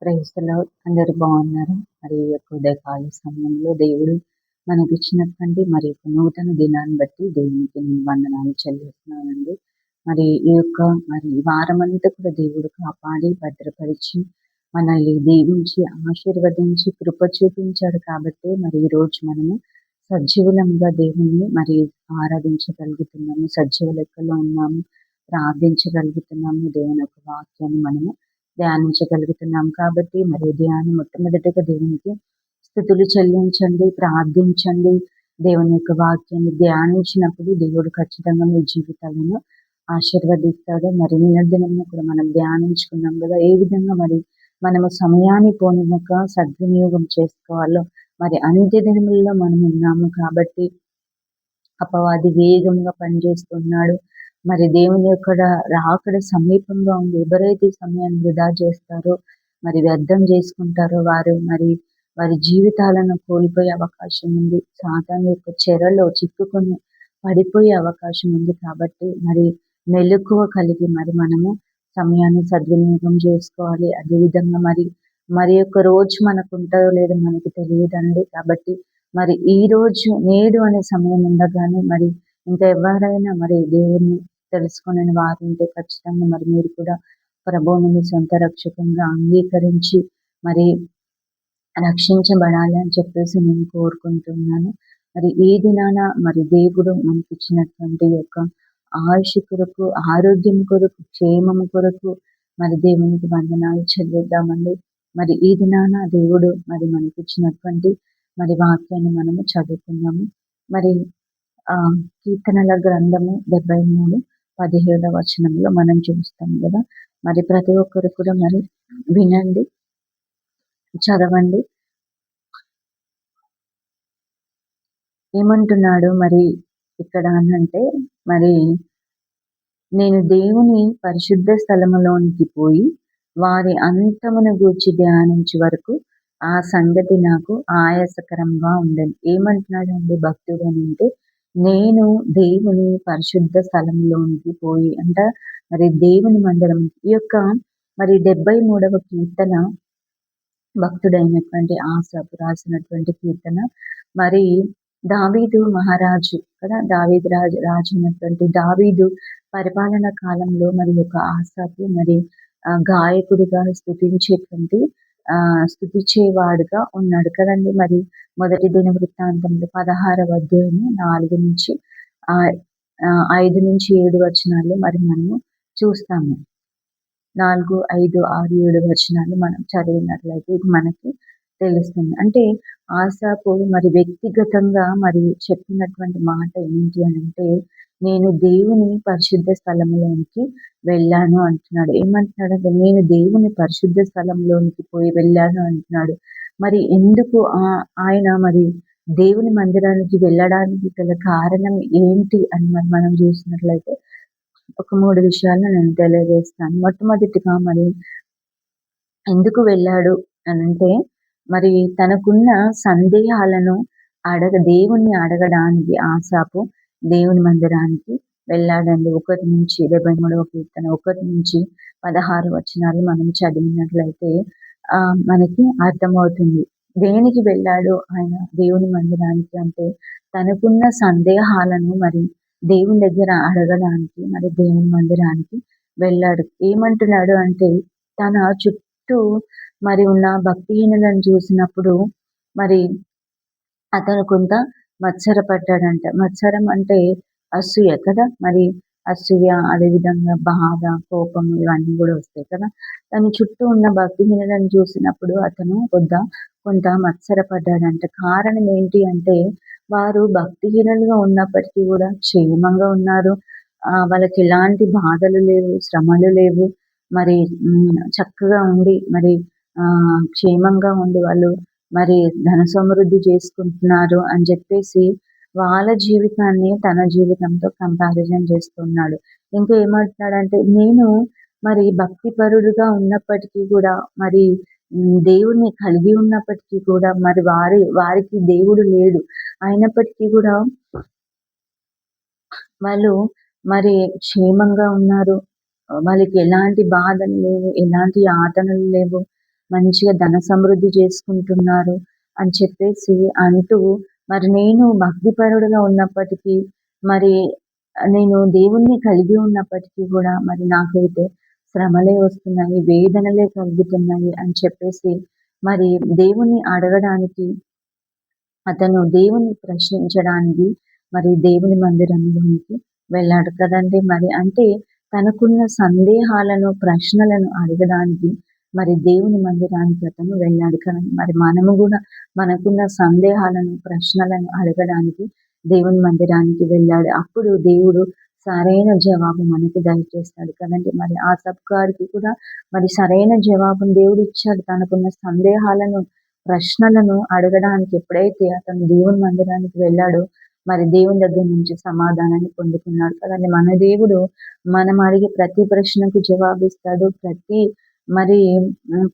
Praise the lord. అందరూ బాగున్నారు. మరి ఈ యొక్క ఉదయకాల సమయంలో దేవుడు మనకిచ్చినటువంటి మరి యొక్క నూతన దినాన్ని బట్టి దేవునికి నేను వందనాలు చెల్లిస్తున్నానండి. మరి ఈ యొక్క ఈ వారమంతా కూడా దేవుడు కాపాడి భద్రపరిచి మనల్ని దీవించి ఆశీర్వదించి కృప చూపించాడు కాబట్టి మరి ఈ రోజు మనము సజీవులంగా దేవుణ్ణి మరి ఆరాధించగలుగుతున్నాము, సజీవ లెక్కలో ఉన్నాము, ప్రార్థించగలుగుతున్నాము, దేవుని యొక్క వాక్యాన్ని మనము ధ్యానించగలుగుతున్నాం. కాబట్టి మరి ఉదయాన్నే మొట్టమొదటిగా దేవునికి స్తుతులు చెల్లించండి, ప్రార్థించండి. దేవుని యొక్క వాక్యాన్ని ధ్యానించినప్పుడు దేవుడు ఖచ్చితంగా మీ జీవితాలను ఆశీర్వదిస్తాడు. మరి నిన్నదినంలో కూడా మనం ధ్యానించుకున్నాం కదా, ఏ విధంగా మరి మనము సమయాన్ని పోనివ్వక సద్వినియోగం చేసుకోవాలో. మరి అంత్య దినములలో మనం ఉన్నాము కాబట్టి అపవాది వేగంగా పనిచేస్తున్నాడు. మరి దేవుని యొక్క రాకడ సమీపంగా ఉంది. ఎవరైతే సమయాన్ని వృధా చేస్తారో, మరి వ్యర్థం చేసుకుంటారో వారు మరి వారి జీవితాలను కోల్పోయే అవకాశం ఉంది. సాతాను యొక్క చెరలో చిక్కుకొని పడిపోయే అవకాశం ఉంది. కాబట్టి మరి మెలకువ కలిగి మరి మనము సమయాన్ని సద్వినియోగం చేసుకోవాలి. అదేవిధంగా మరి యొక్క రోజు మనకు ఉంటుందో లేదో మనకు తెలియదండి. కాబట్టి మరి ఈ రోజు నేడు అనే సమయం ఉండగానే మరి ఇంకా ఎవరైనా మరి దేవుని తెలుసుకునే వారు ఉంటే ఖచ్చితంగా మరి మీరు కూడా ప్రభువుని మీ సొంత రక్షకంగా అంగీకరించి మరి రక్షించబడాలి అని చెప్పేసి నేను కోరుకుంటున్నాను. మరి ఈ దినాన మరి దేవుడు మనకి ఇచ్చినటువంటి యొక్క ఆయుష్ కొరకు, ఆరోగ్యం కొరకు, క్షేమము కొరకు మరి దేవునికి వందనాలు చెల్లిద్దామండి. మరి ఈ దినాన దేవుడు మరి మనకి ఇచ్చినటువంటి మరి వాక్యాన్ని మనము చదువుకున్నాము. మరి కీర్తనల గ్రంథము 73:17 మనం చూస్తాం కదా. మరి ప్రతి ఒక్కరు కూడా మరి వినండి, చదవండి. ఏమంటున్నాడు మరి ఇక్కడ అనంటే, మరి నేను దేవుని పరిశుద్ధ స్థలములోనికి పోయి వారి అంతమును గూర్చి ధ్యానించే వరకు ఆ సంగతి నాకు ఆయాసకరంగా ఉండేది. ఏమంటున్నాడండి భక్తుడు అని అంటే, నేను దేవుని పరిశుద్ధ స్థలంలోనికి పోయి అంట మరి దేవుని మందిరం. ఈ యొక్క మరి 73వ కీర్తన భక్తుడైనటువంటి ఆసాపు రాసినటువంటి కీర్తన. మరి దావీదు మహారాజు కదా, దావీదు రాజు అయినటువంటి దావీదు పరిపాలన కాలంలో మరి యొక్క ఆసాపు మరి గాయకుడిగా స్థుతించేటువంటి స్థుతించేవాడుగా ఉన్నాడు కదండి. మరి మొదటి దినవృత్తాంతంలో 16వ అధ్యాయము 4 నుంచి 5 నుంచి 7 వచనాలు మరి మనము చూస్తాము. 4, 5, 6, 7 వచనాలు మనం చదివినట్లయితే ఇది మనకి తెలుస్తుంది. అంటే ఆసాపు మరి వ్యక్తిగతంగా మరి చెప్పినటువంటి మాట ఏంటి అని అంటే, నేను దేవుని పరిశుద్ధ స్థలంలోనికి వెళ్ళాను అంటున్నాడు. ఏమంటున్నాడు అంటే, నేను దేవుని పరిశుద్ధ స్థలంలోనికి పోయి వెళ్ళాను అంటున్నాడు. మరి ఎందుకు ఆయన మరి దేవుని మందిరానికి వెళ్ళడానికి గల కారణం ఏంటి అని మరి మనం చూసినట్లయితే ఒక 3 విషయాలు నేను తెలియజేస్తాను. మొట్టమొదటిగా మరి ఎందుకు వెళ్ళాడు అనంటే, మరి తనకున్న సందేహాలను దేవుణ్ణి అడగడానికి ఆసాపు దేవుని మందిరానికి వెళ్ళాడండి. 1 నుంచి 73వ కీర్తన 1 నుంచి 16 వచనాలు మనం చదివినట్లయితే మనకి అర్థమవుతుంది. దేనికి వెళ్ళాడు ఆయన దేవుని మందిరానికి అంటే, తనకున్న సందేహాలను మరి దేవుని దగ్గర అడగడానికి మరి దేవుని మందిరానికి వెళ్ళాడు. ఏమంటున్నాడు అంటే, తన చుట్టూ మరి ఉన్న భక్తిహీనులను చూసినప్పుడు మరి అతను కొంత మత్సరపడ్డాడంట. మత్సరం అంటే అసూయ కదా. మరి అసూయ, అదేవిధంగా బాధ, కోపం ఇవన్నీ కూడా వస్తాయి కదా. తన చుట్టూ ఉన్న భక్తిహీనులను చూసినప్పుడు అతను కొంత మత్సరపడ్డాడంట. కారణం ఏంటి అంటే, వారు భక్తిహీనులుగా ఉన్నప్పటికీ కూడా క్షేమంగా ఉన్నారు. వాళ్ళకి ఎలాంటి బాధలు లేవు, శ్రమలు లేవు. మరి చక్కగా ఉండి మరి క్షేమంగా ఉండి వాళ్ళు మరి ధన సమృద్ధి చేసుకుంటున్నారు అని చెప్పేసి వాళ్ళ జీవితాన్ని తన జీవితంతో కంపారిజన్ చేస్తున్నాడు. ఇంకా ఏమంటున్నాడంటే, నేను మరి భక్తిపరుడుగా ఉన్నప్పటికీ కూడా మరి దేవుణ్ణి కలిగి ఉన్నప్పటికీ కూడా మరి వారికి దేవుడు లేడు. అయినప్పటికీ కూడా వాళ్ళు మరి క్షేమంగా ఉన్నారు. వాళ్ళకి ఎలాంటి బాధలు లేవు, ఎలాంటి యాతనలు లేవు. మంచిగా ధన సమృద్ధి చేసుకుంటున్నారు అని చెప్పేసి అంటూ, మరి నేను భక్తిపరుడుగా ఉన్నప్పటికీ, మరి నేను దేవుణ్ణి కలిగి ఉన్నప్పటికీ కూడా మరి నాకైతే శ్రమలే వస్తున్నాయి, వేదనలే కలుగుతున్నాయి అని చెప్పేసి మరి దేవుణ్ణి అడగడానికి, అతను దేవుణ్ణి ప్రశ్నించడానికి మరి దేవుని మందిరంలోనికి వెళ్ళాడు కదండీ! మరి అంటే తనకున్న సందేహాలను, ప్రశ్నలను అడగడానికి మరి దేవుని మందిరానికి అతను వెళ్ళాడు కదండీ! మరి మనము గూడా మనకున్న సందేహాలను, ప్రశ్నలను అడగడానికి దేవుని మందిరానికి వెళ్ళాడు. అప్పుడు దేవుడు సరైన జవాబు మనకు దయచేస్తాడు కదండీ! మరి ఆసపు గారికి కూడా మరి సరైన జవాబును దేవుడిచ్చాడు. తనకున్న సందేహాలను, ప్రశ్నలను అడగడానికి ఎప్పుడైతే అతను దేవుని మందిరానికి వెళ్ళాడో, మరి దేవుని దగ్గర నుంచి సమాధానాన్ని పొందుకున్నాడు కదండీ! మన దేవుడు మనం అడిగే ప్రతి ప్రశ్నకు జవాబిస్తాడు. మరి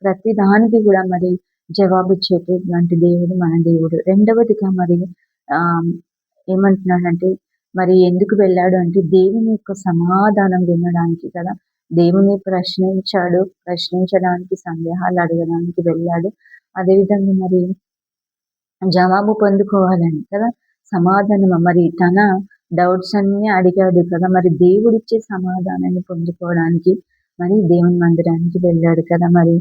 ప్రతి దానికి కూడా మరి జవాబిచ్చేటటువంటి దేవుడు మన దేవుడు. రెండవదిగా మరి ఆహ్, ఏమంటున్నాడంటే మరి ఎందుకు వెళ్ళాడు అంటే దేవుని యొక్క సమాధానం వినడానికి కదా! దేవుని ప్రశ్నించడానికి, సందేహాలు అడగడానికి వెళ్ళాడు. అదేవిధంగా మరి జవాబు పొందుకోవాలని కదా! సమాధానం మరి తన డౌట్స్ అన్నీ అడిగాడు కదా! మరి దేవుడిచ్చే సమాధానాన్ని పొందుకోవడానికి మరి దేవుని మందిరానికి వెళ్ళాడు కదా! మరి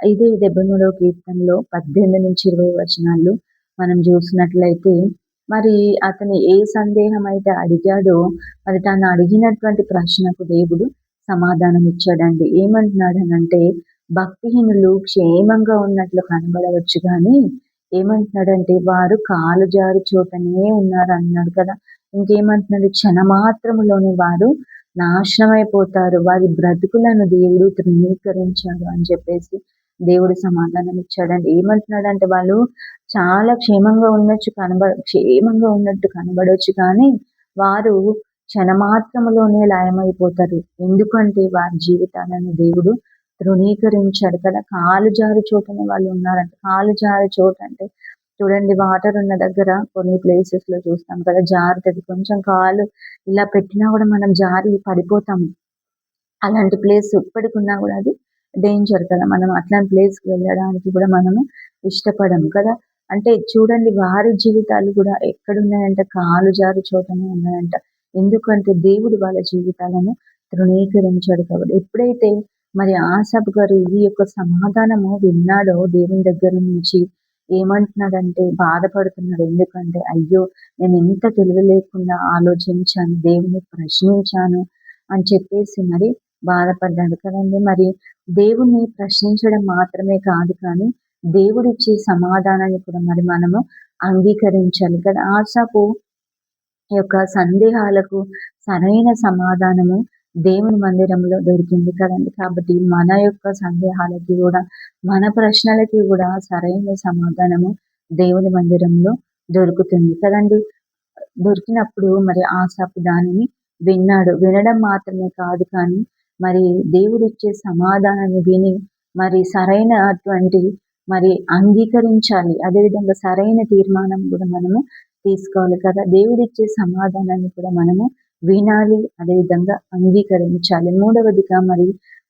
ఇదే 73వ కీర్తనలో 18-20 వచనాలు మనం చూసినట్లయితే, మరి అతను ఏ సందేహం అయితే అడిగాడో, మరి తను అడిగినటువంటి ప్రశ్నకు దేవుడు సమాధానం ఇచ్చాడండి. ఏమంటున్నాడనంటే, భక్తిహీనులు క్షేమంగా ఉన్నట్లు కనబడవచ్చు గానీ, ఏమంటున్నాడంటే వారు కాలు జారు చోటనే ఉన్నారు అన్నాడు కదా! ఇంకేమంటున్నాడు, క్షణమాత్రములోనే వారు నాశనమైపోతారు. వారి బ్రతుకులను దేవుడు తృణీకరించాడు అని చెప్పేసి దేవుడు సమాధానం ఇచ్చాడండి. ఏమంటున్నాడంటే వాళ్ళు చాలా క్షేమంగా ఉన్నట్టు కనబడొచ్చు కానీ వారు క్షణమాత్రములోనే లయమైపోతారు. ఎందుకంటే వారి జీవితాలను దేవుడు తృణీకరించాడు కదా! కాలు జారు చోటనే వాళ్ళు ఉన్నారంట. కాలు జారే చోట అంటే చూడండి, వాటర్ ఉన్న దగ్గర కొన్ని ప్లేసెస్‌లో చూస్తాం కదా! జారుతది. కొంచెం కాలు ఇలా పెట్టినా కూడా మనం జారి పడిపోతాము. అలాంటి ప్లేస్ ఇప్పటికున్నా కూడా అది డేంజర్ కదా! మనం అట్లాంటి ప్లేస్‌కి వెళ్ళడానికి కూడా మనము ఇష్టపడము కదా! అంటే చూడండి, వారి జీవితాలు కూడా ఎక్కడున్నాయంటే కాలు జారు చోటనే ఉన్నాయంట. ఎందుకంటే దేవుడు వాళ్ళ జీవితాలను తృణీకరించాడు కాబట్టి. ఎప్పుడైతే మరి ఆసాపు గారు ఈ యొక్క సమాధానము విన్నాడో దేవుని దగ్గర నుంచి, ఏమంటున్నాడంటే బాధపడుతున్నాడు. ఎందుకంటే అయ్యో! నేను ఇంత తెలివి లేకుండా ఆలోచించాను, దేవుని ప్రశ్నించాను అని చెప్పేసి మరి బాధపడ్డాడు కదండీ! మరి దేవుణ్ణి ప్రశ్నించడం మాత్రమే కాదు కానీ, దేవుడిచ్చే సమాధానాన్ని కూడా మరి మనము అంగీకరించాలి కదా! ఆసాపు యొక్క సందేహాలకు సరైన సమాధానము దేవుని మందిరంలో దొరికింది కదండీ! కాబట్టి మన యొక్క సందేహాలకి కూడా, మన ప్రశ్నలకి కూడా సరైన సమాధానము దేవుని మందిరంలో దొరుకుతుంది కదండీ! దొరికినప్పుడు మరి ఆసాపు దానిని విన్నాడు. వినడం మాత్రమే కాదు కానీ, మరి దేవుడిచ్చే సమాధానాన్ని విని మరి సరైనటువంటి మరి అంగీకరించాలి. అదేవిధంగా సరైన తీర్మానం కూడా మనము తీసుకోవాలి కదా! దేవుడిచ్చే సమాధానాన్ని కూడా మనము వినాలి. అదేవిధంగా అంగీకరించాలి. మూడవదిగా మరి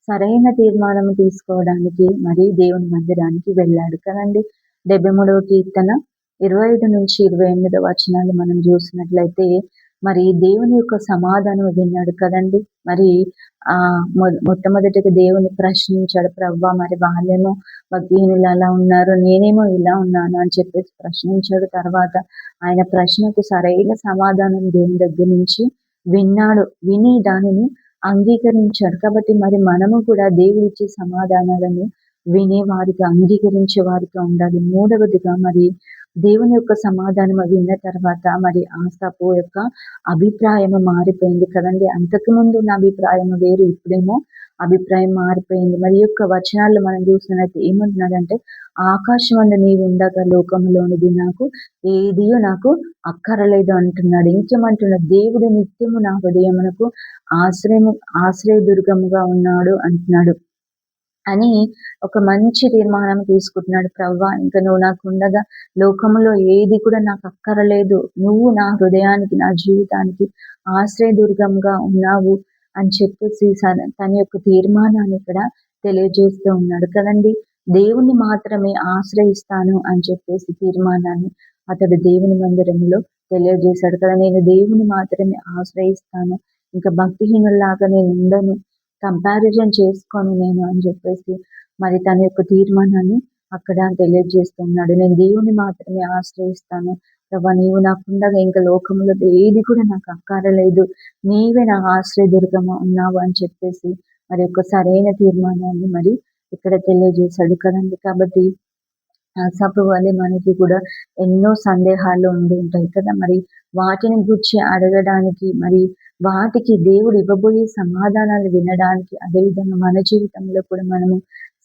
సరైన తీర్మానం తీసుకోవడానికి మరి దేవుని మందిరానికి వెళ్ళాడు కదండీ! 73వ కీర్తన 25-28 వచనాలు మనం చూసినట్లయితే, మరి దేవుని యొక్క సమాధానం విన్నాడు కదండీ! మరి మొట్టమొదటిగా దేవుని ప్రశ్నించాడు. ప్రవ్వా, మరి వాళ్ళేమో భక్తిహీనులు అలా ఉన్నారు, నేనేమో ఇలా ఉన్నాను అని చెప్పేసి ప్రశ్నించాడు. తర్వాత ఆయన ప్రశ్నకు సరైన సమాధానం దేవుని దగ్గర నుంచి విన్నాడు. విని దానిని అంగీకరించాడు. కాబట్టి మరి మనము కూడా దేవుడిచ్చే సమాధానాలను వినే వారిగా, అంగీకరించే వారిగా ఉండాలి. మూడవదిగా మరి దేవుని యొక్క సమాధానం విన్న తర్వాత మరి ఆసాపు యొక్క అభిప్రాయం మారిపోయింది కదండీ! అంతకుముందు ఉన్న అభిప్రాయం వేరు, ఇప్పుడేమో అభిప్రాయం మారిపోయింది. మరి ఈ యొక్క వచనాల్లో మనం చూసినట్లయితే ఏమంటున్నాడంటే, ఆకాశమందు నీవుండగా లోకములోనిది నాకు అక్కరలేదు అంటున్నాడు. ఇంకేమంటున్నాడు, దేవుడు నిత్యము నా హృదయమునకు ఆశ్రయదుర్గముగా ఉన్నాడు అంటున్నాడు అని ఒక మంచి తీర్మానం తీసుకుంటున్నాడు. ప్రవ్వా, ఇంక నువ్వు నాకుండగా లోకములో ఏది కూడా నాకు అక్కరలేదు. నువ్వు నా హృదయానికి, నా జీవితానికి ఆశ్రయదుర్గంగా ఉన్నావు అని చెప్పేసి తన యొక్క తీర్మానాన్ని ఇక్కడ తెలియజేస్తూ ఉన్నాడు కదండీ! దేవుణ్ణి మాత్రమే ఆశ్రయిస్తాను అని చెప్పేసి తీర్మానాన్ని అతడు దేవుని మందిరంలో తెలియజేశాడు కదా. నేను దేవుని మాత్రమే ఆశ్రయిస్తాను, ఇంకా భక్తిహీనుల్లాగా నేను ఉండను, కంపారిజన్ చేసుకోను నేను అని చెప్పేసి మరి తన యొక్క తీర్మానాన్ని అక్కడ తెలియజేస్తున్నాడు. నేను దేవుని మాత్రమే ఆశ్రయిస్తాను ప్రభా, నీవు నాకుండగా ఇంకా లోకంలో ఏది కూడా నాకు అక్కరలేదు, నీవే నా ఆశ్రయదుర్గము ఉన్నావు అని చెప్పేసి మరి ఒక సరైన తీర్మానాన్ని మరి ఇక్కడ తెలియజేశాడు కదండి. కాబట్టి ఆసాపు వలె మనకి కూడా ఎన్నో సందేహాలు ఉండి ఉంటాయి కదా. మరి వాటిని గురించి అడగడానికి, మరి వాటికి దేవుడు ఇవ్వబోయే సమాధానాలు వినడానికి, అదేవిధంగా మన జీవితంలో కూడా మనము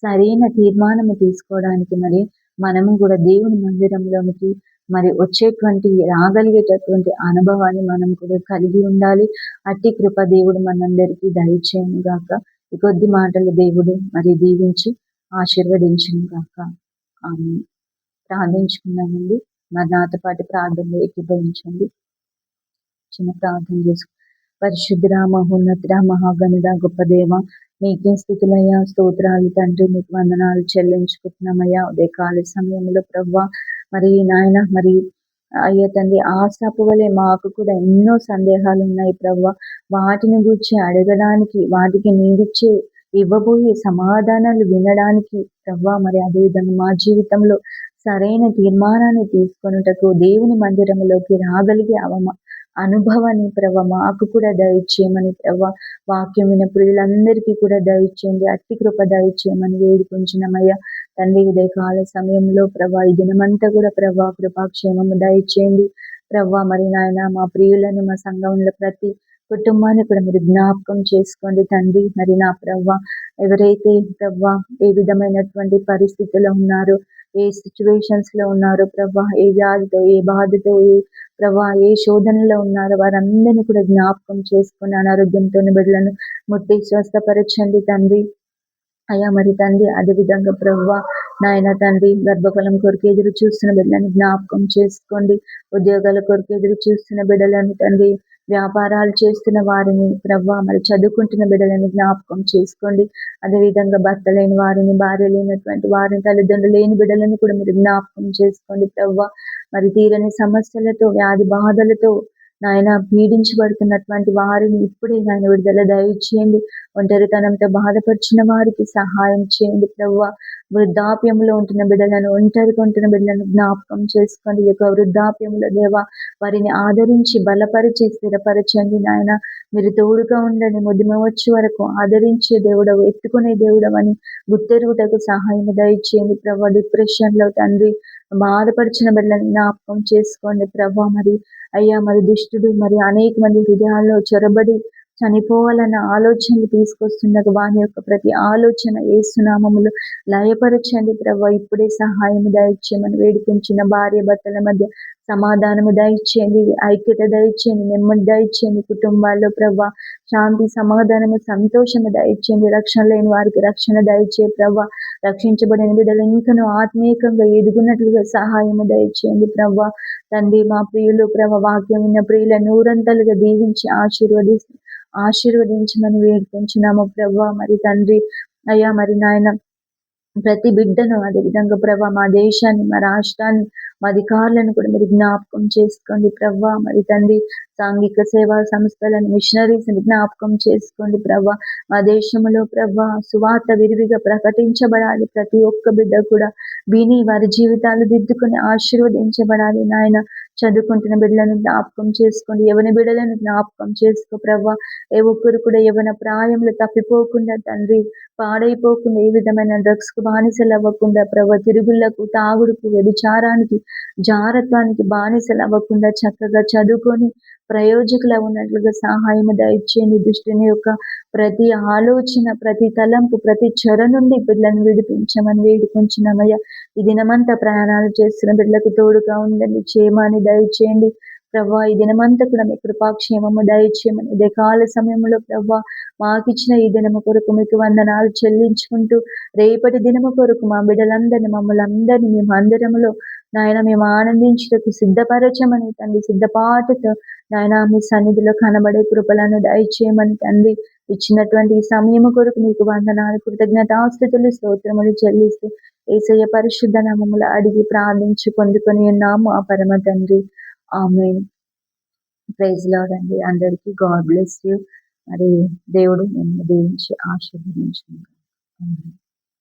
సరైన తీర్మానము తీసుకోవడానికి మరి మనము కూడా దేవుని మందిరంలోనికి మరి వచ్చేటువంటి రాగలిగేటటువంటి అనుభవాన్ని మనం కూడా కలిగి ఉండాలి. అట్టి కృప దేవుడు మనందరికీ దయచేయను గాక. ఈ కొద్ది మాటలు దేవుడు మరి దీవించి ఆశీర్వదించును గాక. ఆమేన్. ప్రార్థించుకున్నామండి. మరి నాతో పాటు ప్రార్థనలో ఏకీభవించండి. చిన్న ప్రార్థన చేసుకు. పరిశుద్ధుడా, మహోన్నతుడా, మహాగణుడా, గొప్ప దేవ, మీకే స్తుతులయ్యా, స్తోత్రాలు తండ్రి, మీకు వందనాలు చెల్లించుకుంటున్నామయ్యా. ఉదయకాల సమయంలో ప్రవ్వా మరి నాయన మరి అయ్యా తండ్రి, ఆసాపు వలె మాకు కూడా ఎన్నో సందేహాలు ఉన్నాయి ప్రవ్వా. వాటిని గురించి అడగడానికి, వాటికి నీవిచ్చే ఇవ్వబోయే సమాధానాలు వినడానికి ప్రవ్వా, మరి అదేవిధంగా మా జీవితంలో సరైన తీర్మానాన్ని తీసుకొనుటకు దేవుని మందిరంలోకి రాగలిగే అనుభవాన్ని ప్రభ మాకు కూడా దయచేయమని ప్రభ, వాక్యం విన ప్రియులందరికీ కూడా దయచేయండి. అట్టి కృప దయచేయమని వేడుకుంటున్నామయ్యా తండ్రి. ఉదయకాల సమయంలో ప్రభా ఈ దినమంతా కూడా ప్రభా కృపాక్షేమము దయచేయండి ప్రభా. మరి నాయన మా ప్రియులను, మా సంఘంలో ప్రతి కుటుంబాన్ని కూడా మీరు జ్ఞాపకం చేసుకోండి తండ్రి. మరి నా ప్రవ్వ ఎవరైతే ప్రవ్వ ఏ విధమైనటువంటి పరిస్థితుల్లో ఉన్నారో, ఏ సిచ్యువేషన్స్ లో ఉన్నారో ప్రభా, ఏ వ్యాధితో, ఏ బాధతో, ఏ ప్రభా ఏ శోధనలో ఉన్నారో వారందరినీ కూడా జ్ఞాపకం చేసుకుని అనారోగ్యంతో బిడ్డలను ముట్టి స్వస్థపరచండి తండ్రి. అయ్యా మరి తండ్రి అదేవిధంగా ప్రవ్వా నాయన తండ్రి, గర్భఫలం కొరకు ఎదురు చూస్తున్న బిడ్డలను జ్ఞాపకం చేసుకోండి. ఉద్యోగాల కొరకు ఎదురు చూస్తున్న బిడ్డలను తండ్రి, వ్యాపారాలు చేస్తున్న వారిని ప్రవ్వా, మరి చదువుకుంటున్న బిడ్డలను జ్ఞాపకం చేసుకోండి. అదేవిధంగా భర్త లేని వారిని, భార్య లేనటువంటి వారిని, తల్లిదండ్రులు లేని బిడ్డలను కూడా మీరు జ్ఞాపకం చేసుకోండి ప్రవ్వా. మరి తీరని సమస్యలతో, వ్యాధి బాధలతో నాయన పీడించబడుతున్నటువంటి వారిని ఇప్పుడే నాయన విడుదల దయచేయండి. ఒంటరితనంతో బాధపరిచిన వారికి సహాయం చేయండి ప్రవ్వా. వృద్ధాప్యంలో ఉంటున్న బిడ్డలను, ఒంటరిగా ఉంటున్న బిడ్డలను జ్ఞాపకం చేసుకోండి. ఈ యొక్క వృద్ధాప్యంలో దేవా వారిని ఆదరించి బలపరిచి స్థిరపరచండి నాయన. మీరు తోడుగా ఉండండి. ముదిమ వచ్చే వరకు ఆదరించే దేవుడవు, ఎత్తుకునే దేవుడవని గుర్తెరుగుటకు సహాయం దయచేయండి ప్రభా. డిప్రెషన్ లో తండ్రి బాధపరిచిన బిడ్డలను జ్ఞాపకం చేసుకోండి ప్రభా. మరి అయ్యా మరి దుష్టుడు మరి అనేక మంది హృదయాల్లో చొరబడి చనిపోవాలన్న ఆలోచనలు తీసుకొస్తున్నది. వాని యొక్క ప్రతి ఆలోచన యేసునామములో లయపరచండి ప్రభా. ఇప్పుడే సహాయం దయచేయమని వేడుకుంటున్న భార్య భర్తల మధ్య సమాధానము దయచేయండి, ఐక్యత దయచేయండి, నెమ్మది దయచేయండి. కుటుంబాల్లో ప్రభా శాంతి, సమాధానము, సంతోషము దయచేయండి. రక్షణ లేని వారికి రక్షణ దయచే ప్రభా. రక్షించబడిన బిడ్డలు ఇంకను ఆత్మీయంగా ఎదుగున్నట్లుగా సహాయము దయచేయండి ప్రభా. తండ్రి మా ప్రియులు ప్రభా, వాక్యం విన్న ప్రియుల నూరంతలుగా దీవించి ఆశీర్వదించమని వేడుకుంటున్నాము ప్రభా. మరి తండ్రి అయ్యా మరి నాయన ప్రతి బిడ్డను, అదేవిధంగా ప్రభా మా దేశాన్ని, మా రాష్ట్రాన్ని, మా అధికారులను కూడా మీరు జ్ఞాపకం చేసుకోండి ప్రభా. మరి తండ్రి సాంఘిక సేవా సంస్థలను, మిషనరీస్ జ్ఞాపకం చేసుకోండి ప్రభా. మా దేశంలో ప్రభా సువార్త విరివిగా ప్రకటించబడాలి. ప్రతి ఒక్క బిడ్డ కూడా విని వారి జీవితాలు దిద్దుకొని ఆశీర్వదించబడాలి నాయన. చదువుకుంటున్న బిడ్డలను జ్ఞాపకం చేసుకోండి. యవన బిడ్డలను జ్ఞాపకం చేసుకో ప్రభా. ఏ ఒక్కరు కూడా యవన ప్రాయంలో తప్పిపోకుండా తండ్రి, పాడైపోకుండా, ఏ విధమైన డ్రగ్స్ కు బానిసలు అవ్వకుండా ప్రభా, తిరుగుళ్లకు, తాగుడుకు, వ్యభిచారానికి, జారత్వానికి బానిసలు అవ్వకుండా చక్కగా చదువుకొని ప్రయోజకులు ఉన్నట్లుగా సహాయం దయచేయండి. దుష్టుని యొక్క ప్రతి ఆలోచన, ప్రతి తలంపు, ప్రతి చెర నుండి బిడ్డలను విడిపించమని వేడుకుంటున్నామయ్యా. ఈ దినమంతా ప్రయాణాలు చేస్తున్న బిడ్డలకు తోడుగా ఉండండి, క్షేమాన్ని దయచేయండి ప్రభా. ఈ దినమంతా కూడా మీ కృపాక్షేమము దయచేయమని ఇదే కాల సమయంలో ప్రభా మాకిచ్చిన ఈ దినము కొరకు మీకు వందనాలు చెల్లించుకుంటూ, రేపటి దినము కొరకు మా బిడ్డలందరినీ, మమ్మల్ని అందరినీ మీ మందిరములో నాయన మేము ఆనందించుటకు సిద్ధపరచమని తండ్రి, సిద్ధపాటుతో నాయన మీ సన్నిధిలో కనబడే కృపలను దయచేయమని తండ్రి. ఇచ్చినటువంటి ఈ సమయము కొరకు మీకు వందనాలు, కృతజ్ఞతాస్తుతులు, స్తోత్రములు చెల్లిస్తూ యేసయ్య పరిశుద్ధ నామములో అడిగి ప్రార్థించి పొందుకొని ఉన్నాము ఆ పరమ తండ్రి. ఆమేన్. ప్రైజ్ లార్డ్ అండి. అందరికీ గాడ్ బ్లెస్ యూ. మరి దేవుడు మిమ్మల్ని దీవించి ఆశీర్వదించును. ఆమేన్.